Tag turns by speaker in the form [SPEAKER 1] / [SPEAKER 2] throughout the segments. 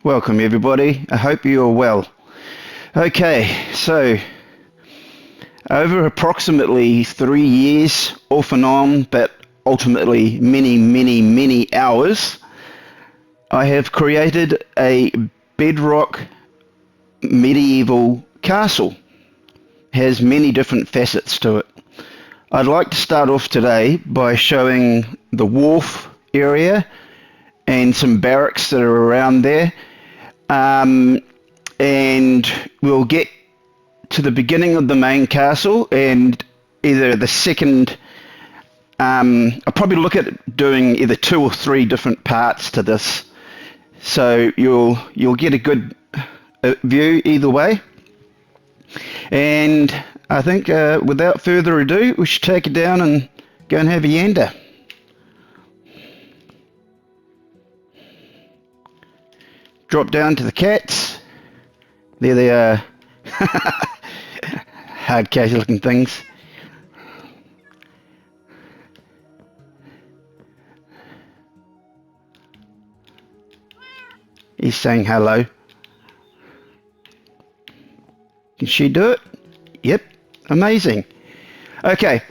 [SPEAKER 1] Welcome everybody, I hope you are well. Okay, so over approximately 3 years, off and on, but ultimately many hours, I have created a Bedrock medieval castle. It has many different facets to it. I'd like to start off today by showing the Wharf Area and some barracks that are around there. And we'll get to the beginning of the main castle and either the second, I'll probably look at doing either 2 or 3 different parts to this, so you'll get a good view either way. And I think without further ado, we should take it down and go and have a yander. Drop down to the cats. There they are. Hard case looking things. He's saying hello. Can she do it? Yep, amazing. Okay,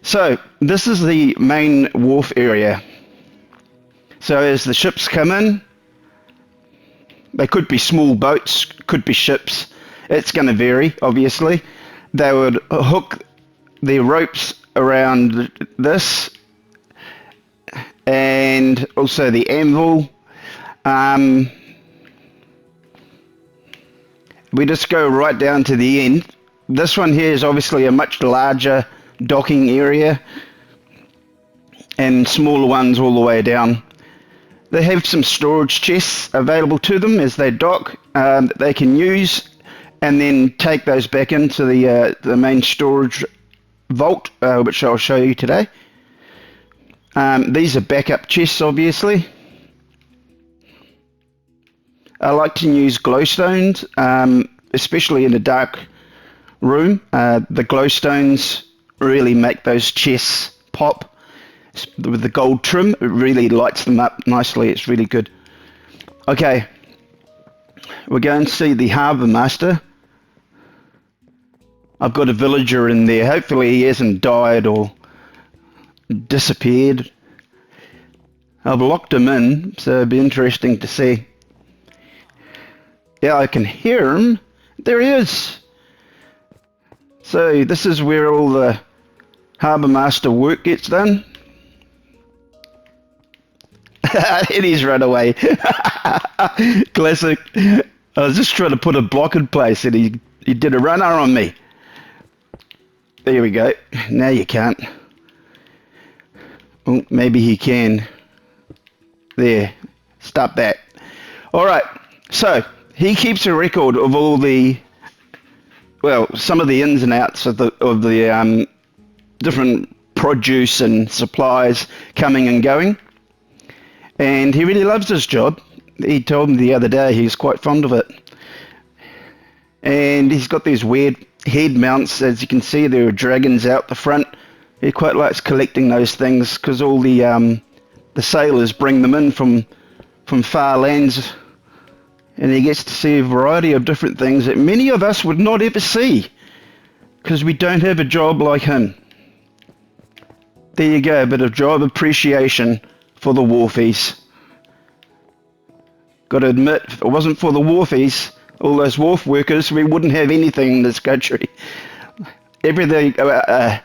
[SPEAKER 1] so this is the main wharf area. So as the ships come in, they could be small boats, could be ships. It's going to vary, obviously. They would hook their ropes around this and also the anvil. We just go right down to the end. This one here is obviously a much larger docking area and smaller ones all the way down. They have some storage chests available to them as they dock that they can use and then take those back into the main storage vault, which I'll show you today. These are backup chests, obviously. I like to use glowstones, especially in a dark room. The glowstones really make those chests pop. With the gold trim, it really lights them up nicely. It's really good. Okay, we're going to see the Harbour Master. I've got a villager in there. Hopefully he hasn't died or disappeared. I've locked him in, so it'll be interesting to see. Yeah, I can hear him. There he is. So this is where all the Harbour Master work gets done. And he's run away. Classic. I was just trying to put a block in place and he did a runner on me. There we go. Now you can't. Oh, maybe he can. There. Stop that. Alright, so he keeps a record of all the, well, some of the ins and outs of the different produce and supplies coming and going. And he really loves his job. He told me the other day he's quite fond of it. And he's got these weird head mounts. As you can see, there are dragons out the front. He quite likes collecting those things because all the sailors bring them in from far lands. And he gets to see a variety of different things that many of us would not ever see because we don't have a job like him. There you go, a bit of job appreciation for the wharfies. Got to admit, if it wasn't for the wharfies, all those wharf workers, we wouldn't have anything in this country. Everything, I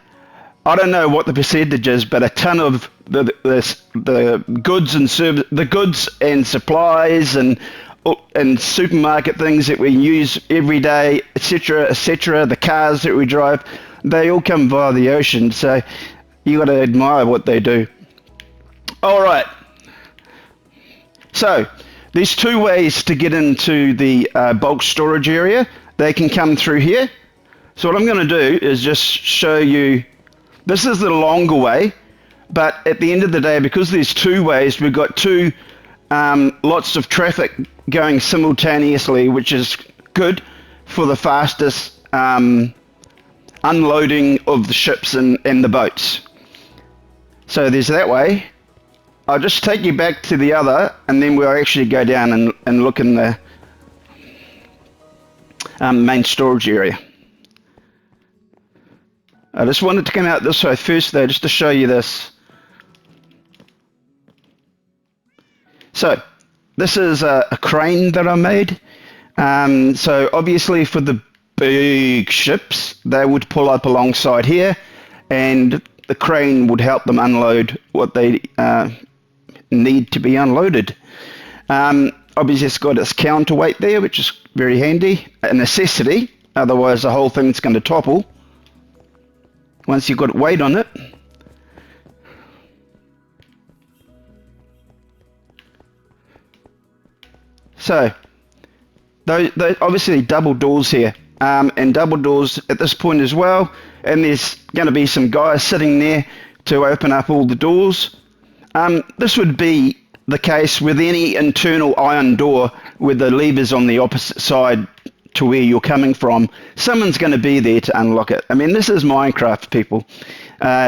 [SPEAKER 1] don't know what the percentage is, but a ton of the goods and supplies and supermarket things that we use every day, etc., the cars that we drive, they all come via the ocean. So you got to admire what they do. All right, so there's 2 ways to get into the bulk storage area. They can come through here. So what I'm going to do is just show you, this is the longer way, but at the end of the day, because there's 2 ways, we've got 2 lots of traffic going simultaneously, which is good for the fastest unloading of the ships and the boats. So there's that way. I'll just take you back to the other, and then we'll actually go down and look in the main storage area. I just wanted to come out this way first though, just to show you this. So, this is a crane that I made. So obviously for the big ships, they would pull up alongside here, and the crane would help them unload what they need to be unloaded. Obviously it's got its counterweight there, which is very handy, a necessity, otherwise the whole thing's going to topple once you've got weight on it. So, those obviously double doors here, and double doors at this point as well, and there's going to be some guys sitting there to open up all the doors. This would be the case with any internal iron door with the levers on the opposite side to where you're coming from. Someone's going to be there to unlock it. I mean, this is Minecraft, people.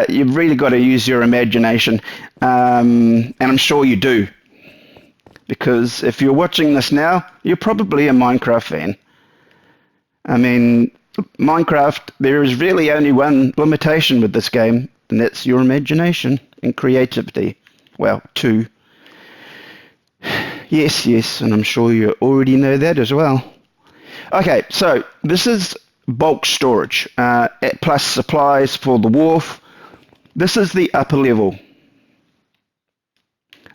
[SPEAKER 1] You've really got to use your imagination, and I'm sure you do. Because if you're watching this now, you're probably a Minecraft fan. I mean, Minecraft, there is really only one limitation with this game, and that's your imagination and creativity. Well, two. Yes, and I'm sure you already know that as well. Okay, so this is bulk storage, plus supplies for the wharf. This is the upper level.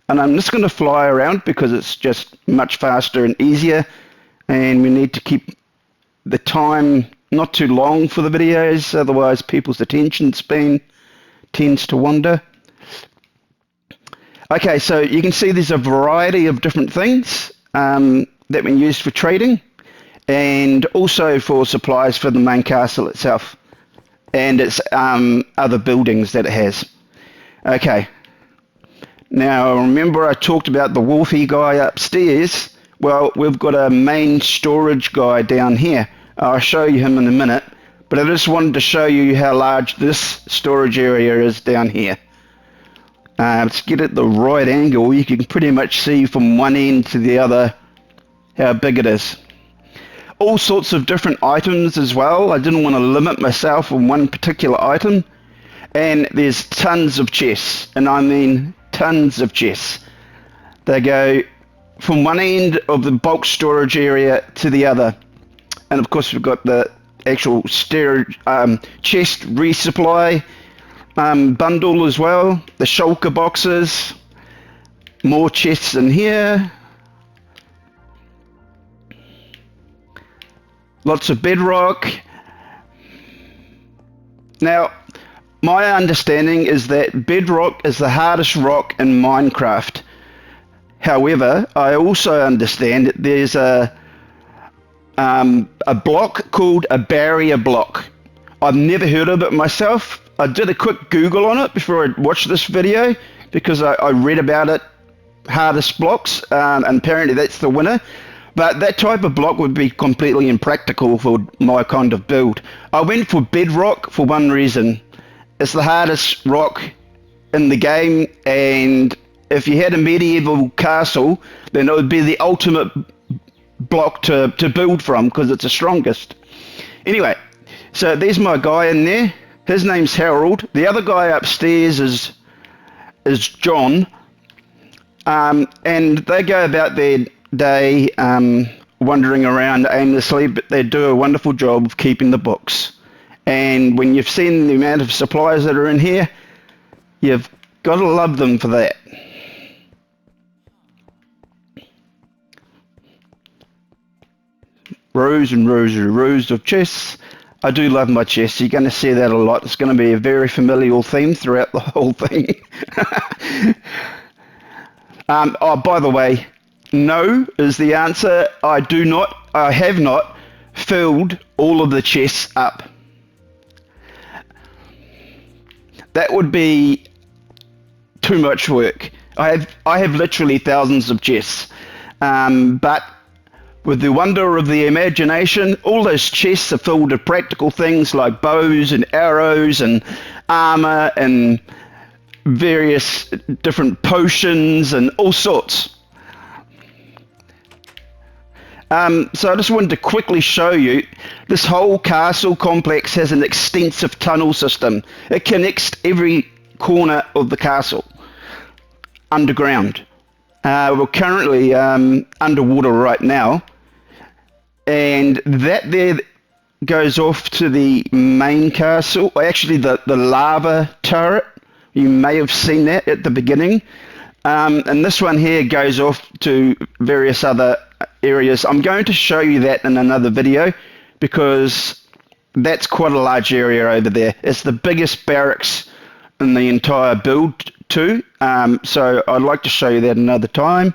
[SPEAKER 1] And I'm just going to fly around because it's just much faster and easier, and we need to keep the time not too long for the videos, otherwise people's attention span tends to wander. Okay, so you can see there's a variety of different things that we use for trading, and also for supplies for the main castle itself and its other buildings that it has. Okay. Now, remember I talked about the wharfy guy upstairs? Well, we've got a main storage guy down here. I'll show you him in a minute, but I just wanted to show you how large this storage area is down here. Let's get it the right angle. You can pretty much see from one end to the other how big it is. All sorts of different items as well. I didn't want to limit myself on one particular item. And there's tons of chests, and I mean tons of chests. They go from one end of the bulk storage area to the other. And of course we've got the actual chest resupply bundle as well. The shulker boxes. More chests in here. Lots of bedrock. Now, my understanding is that bedrock is the hardest rock in Minecraft. However, I also understand that there's a block called a barrier block. I've never heard of it myself. I did a quick Google on it before I watched this video because I read about it, hardest blocks, and apparently that's the winner. But that type of block would be completely impractical for my kind of build. I went for bedrock for one reason. It's the hardest rock in the game, and if you had a medieval castle, then it would be the ultimate block to build from because it's the strongest. Anyway, so there's my guy in there. His name's Harold. The other guy upstairs is John, and they go about their day wandering around aimlessly, but they do a wonderful job of keeping the books. And when you've seen the amount of supplies that are in here, you've got to love them for that. Rows and rows and rows of chests. I do love my chests. You're going to see that a lot. It's going to be a very familial theme throughout the whole thing. Oh, by the way, no is the answer. I have not filled all of the chests up. That would be too much work. I have literally thousands of chests, but with the wonder of the imagination, all those chests are filled with practical things like bows and arrows and armor and various different potions and all sorts. So I just wanted to quickly show you, this whole castle complex has an extensive tunnel system. It connects every corner of the castle underground. We're currently underwater right now, and that there goes off to the main castle, actually the lava turret. You may have seen that at the beginning. And this one here goes off to various other areas. I'm going to show you that in another video because that's quite a large area over there. It's the biggest barracks in the entire build too. So I'd like to show you that another time.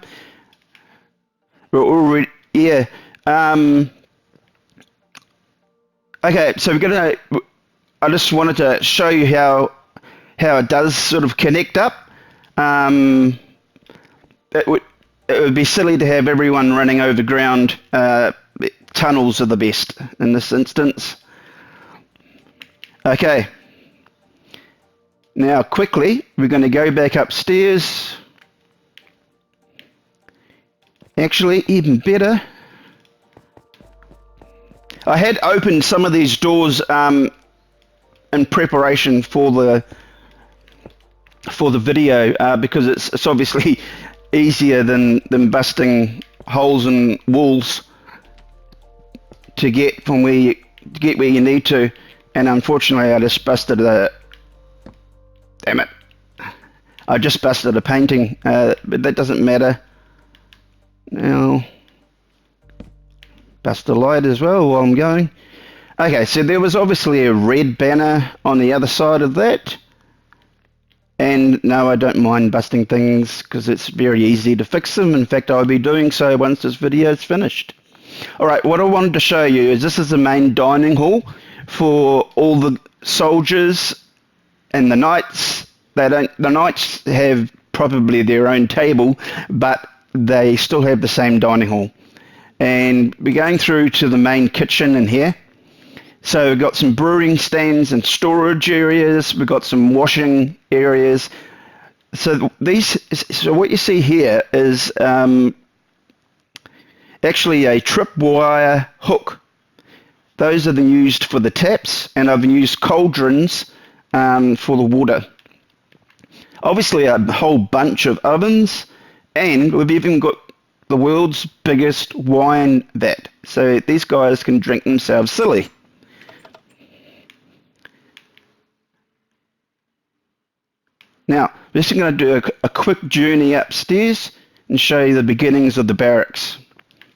[SPEAKER 1] We're already, yeah. Okay, so I just wanted to show you how it does sort of connect up. It would be silly to have everyone running overground. Tunnels are the best in this instance. Okay. Now quickly, we're going to go back upstairs. Actually, even better, I had opened some of these doors in preparation for the video because it's obviously easier than busting holes in walls to get from where you need to. And unfortunately, I just busted a. Damn it! I just busted a painting, but that doesn't matter. Now, bust a light as well while I'm going. Okay, so there was obviously a red banner on the other side of that. And no, I don't mind busting things because it's very easy to fix them. In fact, I'll be doing so once this video is finished. Alright, what I wanted to show you is this is the main dining hall for all the soldiers and the knights. The knights have probably their own table, but they still have the same dining hall. And we're going through to the main kitchen in here. So we've got some brewing stands and storage areas. We've got some washing areas. So what you see here is actually a tripwire hook. Those are used for the taps, and I've used cauldrons for the water. Obviously a whole bunch of ovens, and we've even got the world's biggest wine vat. So these guys can drink themselves silly. Now, we're just going to do a quick journey upstairs and show you the beginnings of the barracks.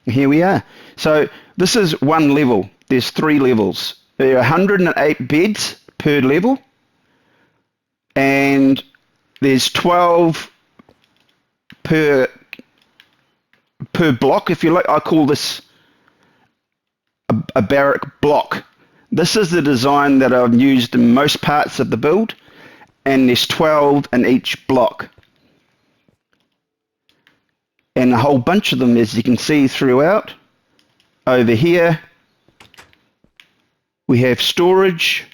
[SPEAKER 1] And here we are. So this is one level. There's 3 levels. There are 108 beds per level, and there's 12 per block, if you like. I call this a barrack block. This is the design that I've used in most parts of the build, and there's 12 in each block. And a whole bunch of them, as you can see throughout. Over here, we have storage.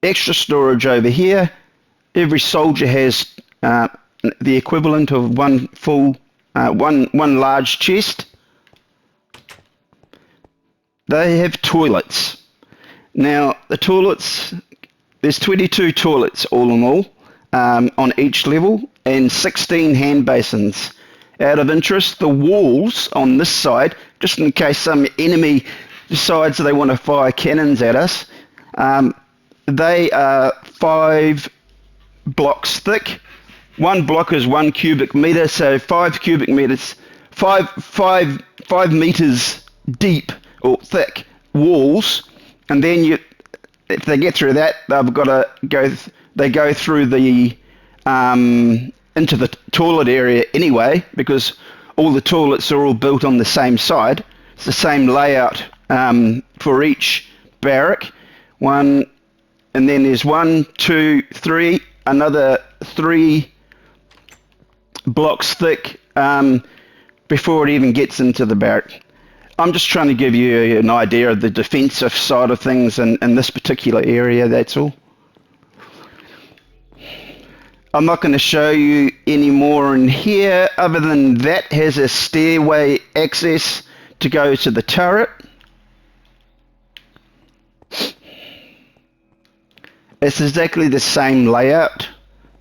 [SPEAKER 1] Extra storage over here. Every soldier has the equivalent of one large chest. They have toilets. Now, the toilets, there's 22 toilets all in all on each level, and 16 hand basins. Out of interest, the walls on this side, just in case some enemy decides they want to fire cannons at us, they are 5 blocks thick. One block is 1 cubic meter, so 5 cubic meters, 5 meters deep or thick walls. And then if they get through that, they've got to go. They go through the into the toilet area anyway, because all the toilets are all built on the same side. It's the same layout for each barrack. And then there's 1, 2, 3, another 3 blocks thick before it even gets into the barrack. I'm just trying to give you an idea of the defensive side of things in this particular area, that's all. I'm not going to show you any more in here other than that has a stairway access to go to the turret. It's exactly the same layout,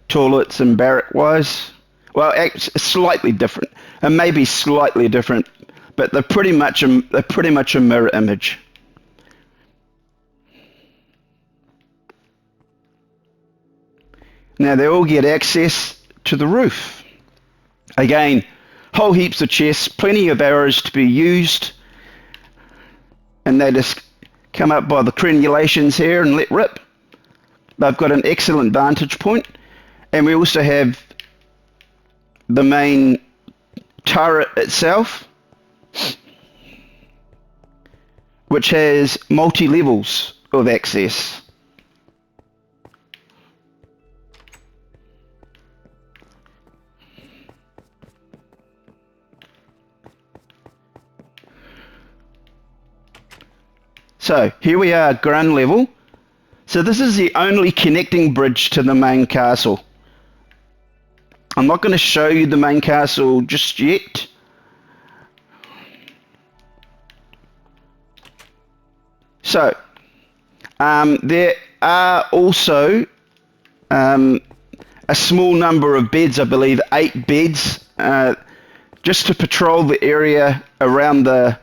[SPEAKER 1] toilets and barrack wise. Well, it's slightly different, and maybe slightly different, but they're pretty much a mirror image. Now they all get access to the roof. Again, whole heaps of chests, plenty of arrows to be used, and they just come up by the crenulations here and let rip. They've got an excellent vantage point, and we also have the main turret itself, which has multi-levels of access. So here we are, ground level. So this is the only connecting bridge to the main castle. I'm not going to show you the main castle just yet. So there are also a small number of beds, I believe 8 beds, just to patrol the area around the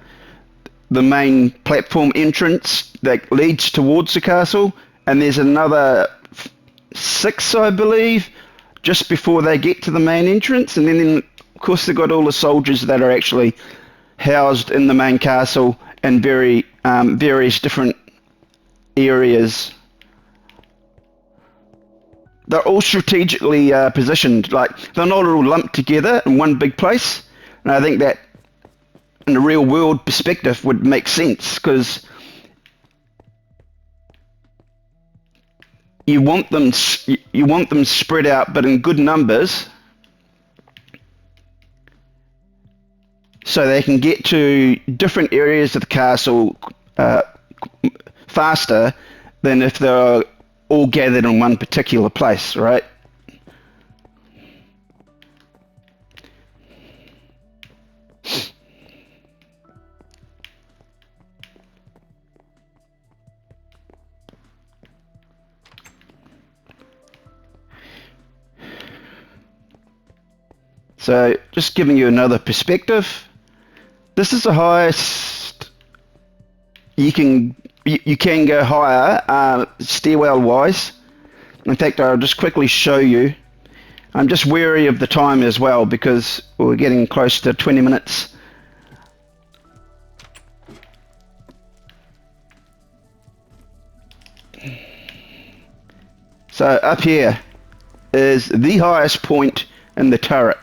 [SPEAKER 1] main platform entrance that leads towards the castle, and there's another 6, I believe, just before they get to the main entrance, and then of course they've got all the soldiers that are actually housed in the main castle in various different areas. They're all strategically positioned, like they're not all lumped together in one big place, and I think that in a real world perspective would make sense, because you want them spread out but in good numbers, so they can get to different areas of the castle faster than if they're all gathered in one particular place, right? So just giving you another perspective, this is the highest you can go higher stairwell wise. In fact, I'll just quickly show you. I'm just wary of the time as well because we're getting close to 20 minutes. So up here is the highest point in the turret.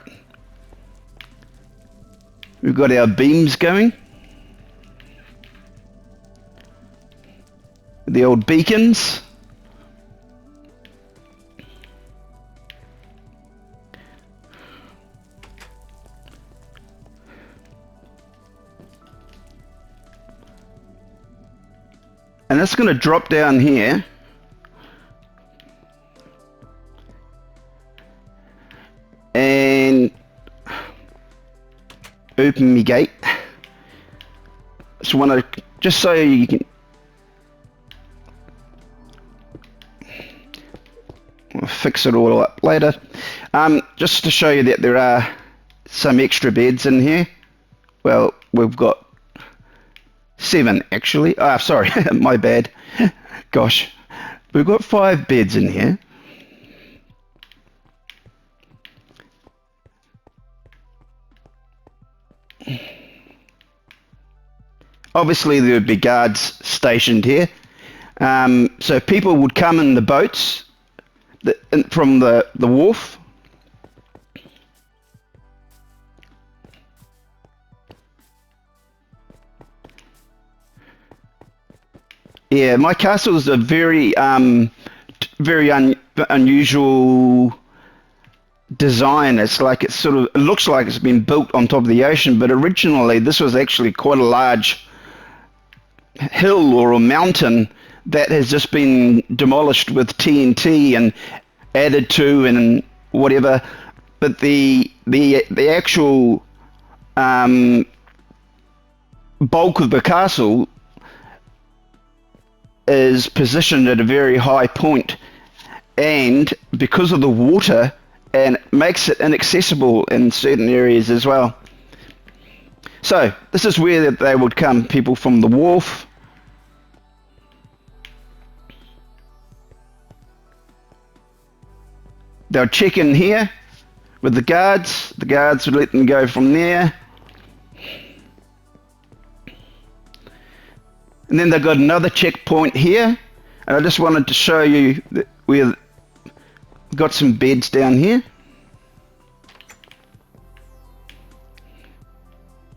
[SPEAKER 1] We've got our beams going, the old beacons. And that's going to drop down here. And open me gate. So just so you can, I'll fix it all up later. Just to show you that there are some extra beds in here. Well, we've got 7 actually. Sorry, my bad. Gosh, we've got 5 beds in here. Obviously there would be guards stationed here, so people would come in the boats from the wharf. Yeah, my castle is a very unusual design. It's like it looks like it's been built on top of the ocean, but originally this was actually quite a large hill or a mountain that has just been demolished with TNT and added to and whatever. But the actual bulk of the castle is positioned at a very high point, and because of the water, and makes it inaccessible in certain areas as well. So this is where they would come, people from the wharf. They'll check in here with the guards. The guards would let them go from there. And then they've got another checkpoint here. And I just wanted to show you that we've got some beds down here.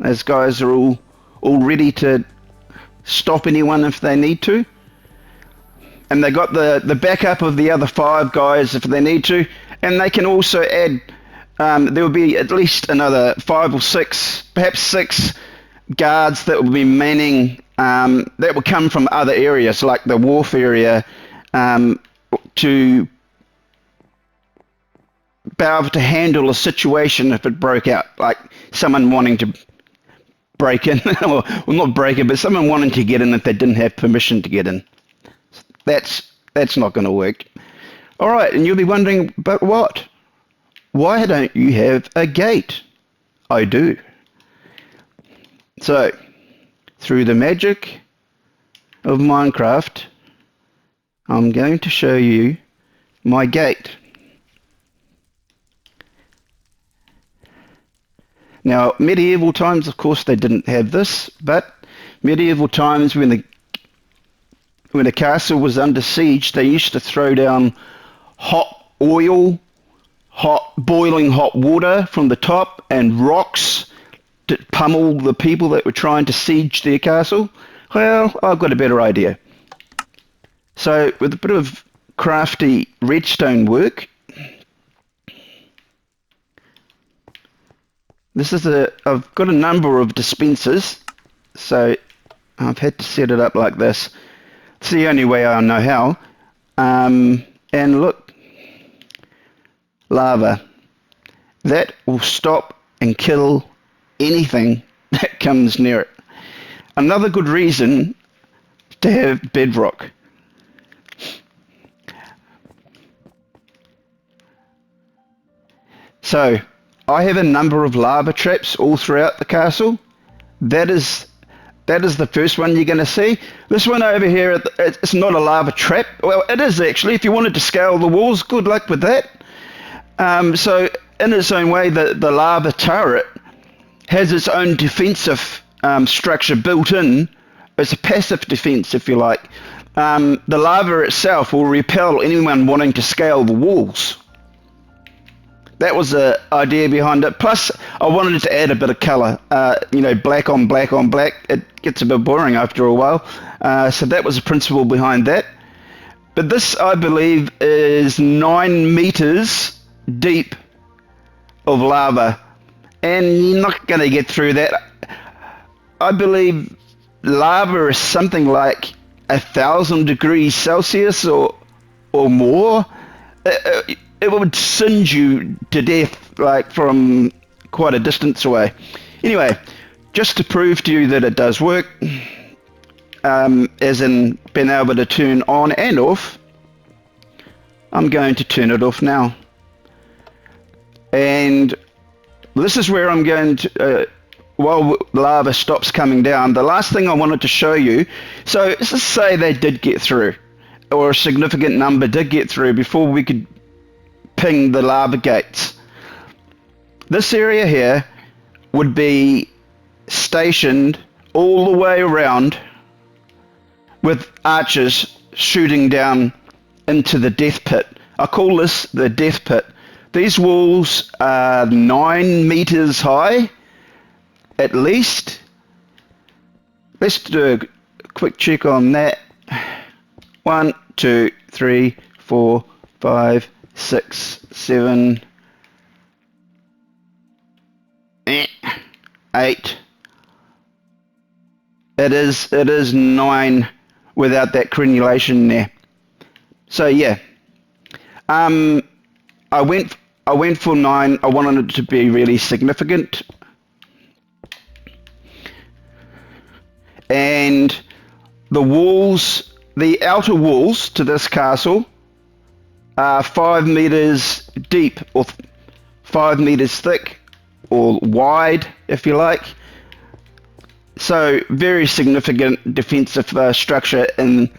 [SPEAKER 1] Those guys are all ready to stop anyone if they need to. And they got the backup of the other 5 guys if they need to. And they can also add, there will be at least another 5 or 6, perhaps 6 guards that will be manning, that will come from other areas like the Wharf Area, to be able to handle a situation if it broke out, like someone wanting to break in, or well, not break in, but someone wanting to get in if they didn't have permission to get in. That's not going to work. All right, and you'll be wondering, but what? Why don't you have a gate? I do. So, through the magic of Minecraft, I'm going to show you my gate. Now, medieval times, of course, they didn't have this, but medieval times when the castle was under siege, they used to throw down hot oil, boiling hot water from the top, and rocks to pummel the people that were trying to siege their castle. Well, I've got a better idea. So, with a bit of crafty redstone work, I've got a number of dispensers, so I've had to set it up like this. It's the only way I know how. And look, lava. That will stop and kill anything that comes near it. Another good reason to have bedrock. So, I have a number of lava traps all throughout the castle. That is the first one you're going to see. This one over here, it's not a lava trap. Well, it is actually. If you wanted to scale the walls, good luck with that. So, in its own way, the lava turret has its own defensive structure built in. It's a passive defense, if you like. The lava itself will repel anyone wanting to scale the walls. That was the idea behind it. Plus, I wanted to add a bit of colour. Black on black on black. It gets a bit boring after a while. So that was the principle behind that. But this, I believe, is 9 meters deep of lava. And you're not going to get through that. I believe lava is something like 1,000 degrees Celsius or more. It would singe you to death, like from quite a distance away. Anyway, just to prove to you that it does work, as in being able to turn on and off, I'm going to turn it off now. And this is where I'm going to, while lava stops coming down, the last thing I wanted to show you, so let's just say they did get through, or a significant number did get through before we could ping the lava gates. This area here would be stationed all the way around with archers shooting down into the death pit. I call this the death pit. These walls are 9 meters high at least. Let's do a quick check on that. 1, 2, 3, 4, 5, 6, 7, 8. It is 9 without that crenulation there. So yeah, I went for 9. I wanted it to be really significant, and the walls, the outer walls to this castle are 5 meters deep, or 5 meters thick, or wide, if you like. So very significant defensive structure in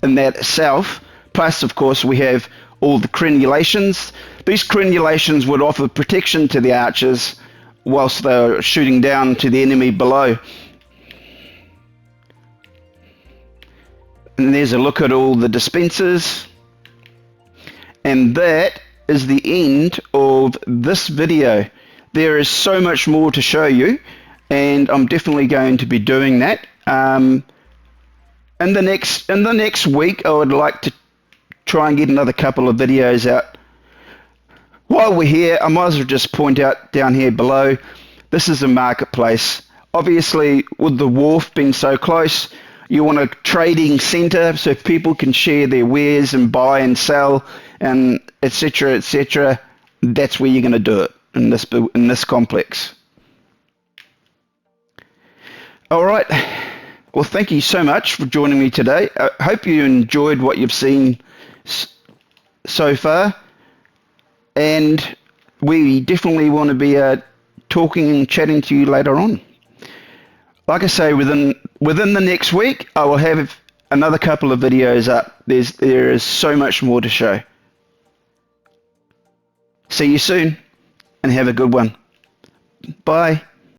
[SPEAKER 1] that itself. Plus, of course, we have all the crenulations. These crenulations would offer protection to the archers whilst they're shooting down to the enemy below. And there's a look at all the dispensers. And that is the end of this video. There is so much more to show you, and I'm definitely going to be doing that. In the next week, I would like to try and get another couple of videos out. While we're here, I might as well just point out down here below, this is a marketplace. Obviously, with the wharf being so close, you want a trading center so people can share their wares and buy and sell, and etc., etc. That's where you're going to do it, in this complex. All right. Well, thank you so much for joining me today. I hope you enjoyed what you've seen so far, and we definitely want to be talking and chatting to you later on. Like I say, within the next week, I will have another couple of videos up. There is so much more to show. See you soon, and have a good one. Bye.